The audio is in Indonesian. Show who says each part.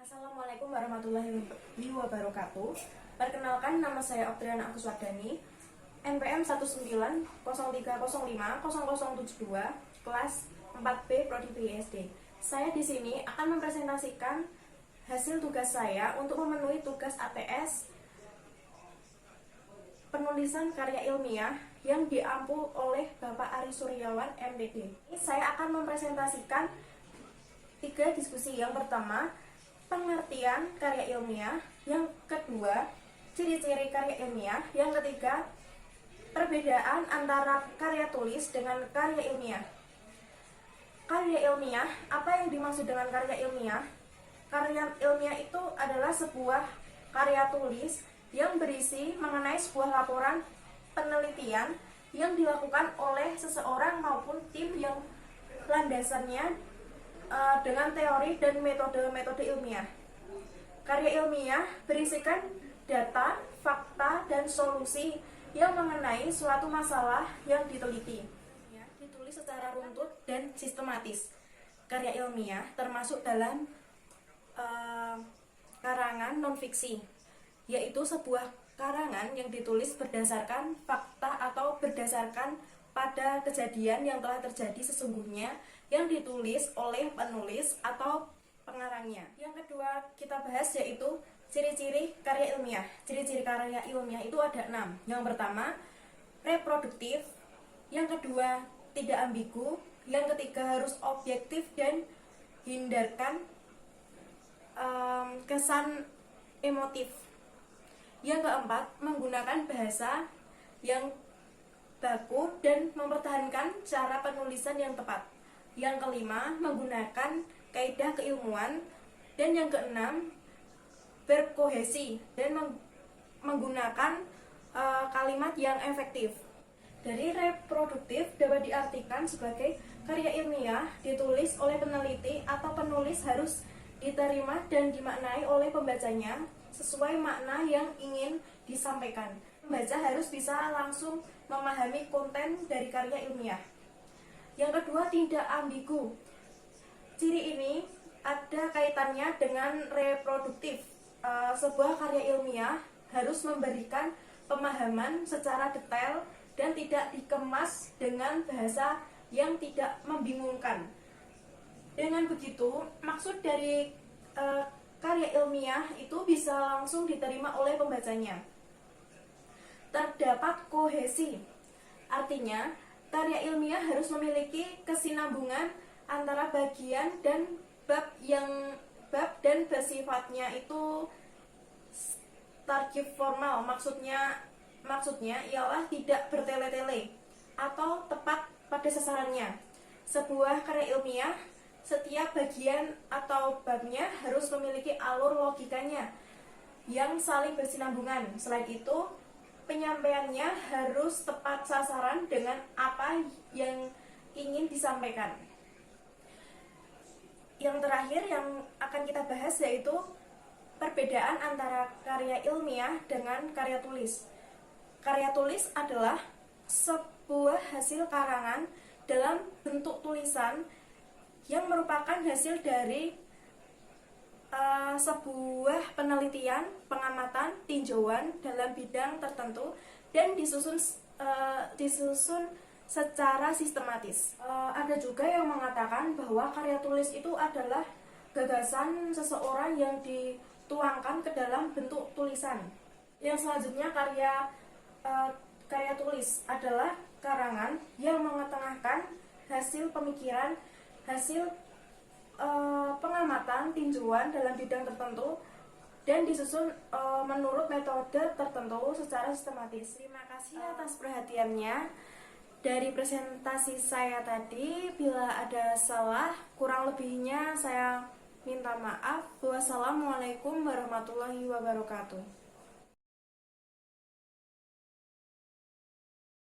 Speaker 1: Assalamualaikum warahmatullahi wabarakatuh. Perkenalkan, nama saya Oktriana Aguswardani, NPM 19030505072, kelas 4B Prodi BISD. Saya di sini akan mempresentasikan hasil tugas saya untuk memenuhi tugas ATS penulisan karya ilmiah yang diampu oleh Bapak Ari Suryawan, MPD. Saya akan mempresentasikan 3 diskusi. Yang pertama, pengertian karya ilmiah. Yang kedua, ciri-ciri karya ilmiah. Yang ketiga, perbedaan antara karya tulis dengan karya ilmiah. Karya ilmiah, apa yang dimaksud dengan karya ilmiah? Karya ilmiah itu adalah sebuah karya tulis yang berisi mengenai sebuah laporan penelitian yang dilakukan oleh seseorang maupun tim yang landasannya dengan teori dan metode-metode ilmiah. Karya ilmiah berisikan data, fakta, dan solusi yang mengenai suatu masalah yang diteliti. Ditulis secara runtut dan sistematis. Karya ilmiah termasuk dalam karangan non-fiksi, yaitu sebuah karangan yang ditulis berdasarkan fakta atau berdasarkan pada kejadian yang telah terjadi sesungguhnya yang ditulis oleh penulis atau pengarangnya. Yang kedua kita bahas yaitu ciri-ciri karya ilmiah. Ciri-ciri karya ilmiah itu ada 6. Yang pertama, reproduktif. Yang kedua, tidak ambigu. Yang ketiga, harus objektif dan hindarkan kesan emotif. Yang keempat, menggunakan bahasa yang baku dan mempertahankan cara penulisan yang tepat. Yang kelima, menggunakan kaidah keilmuan. Dan yang keenam, berkohesi dan menggunakan kalimat yang efektif. Dari reproduktif dapat diartikan sebagai karya ilmiah ditulis oleh peneliti atau penulis harus diterima dan dimaknai oleh pembacanya sesuai makna yang ingin disampaikan. Pembaca harus bisa langsung memahami konten dari karya ilmiah. Yang kedua, tidak ambigu. Ciri ini ada kaitannya dengan reproduktif. Sebuah karya ilmiah harus memberikan pemahaman secara detail dan tidak dikemas dengan bahasa yang tidak membingungkan. Dengan begitu, maksud dari karya ilmiah itu bisa langsung diterima oleh pembacanya. Terdapat kohesi, artinya karya ilmiah harus memiliki kesinambungan antara bagian dan bab dan bersifatnya itu tarkib formal. Maksudnya ialah tidak bertele-tele atau tepat pada sasarannya. Sebuah karya ilmiah, setiap bagian atau babnya harus memiliki alur logikanya yang saling bersinambungan. Selain itu, penyampaiannya harus tepat sasaran dengan apa yang ingin disampaikan. Yang terakhir yang akan kita bahas yaitu perbedaan antara karya ilmiah dengan karya tulis. Karya tulis adalah sebuah hasil karangan dalam bentuk tulisan yang merupakan hasil dari sebuah penelitian, pengamatan, tinjauan dalam bidang tertentu dan disusun secara sistematis. Ada juga yang mengatakan bahwa karya tulis itu adalah gagasan seseorang yang dituangkan ke dalam bentuk tulisan. Yang selanjutnya, karya tulis adalah karangan yang mengetengahkan hasil pemikiran, hasil pengamatan, tinjauan dalam bidang tertentu dan disusun menurut metode tertentu secara sistematis. Terima kasih atas perhatiannya. Dari presentasi saya tadi, bila ada salah, kurang lebihnya saya minta maaf. Wassalamualaikum warahmatullahi wabarakatuh.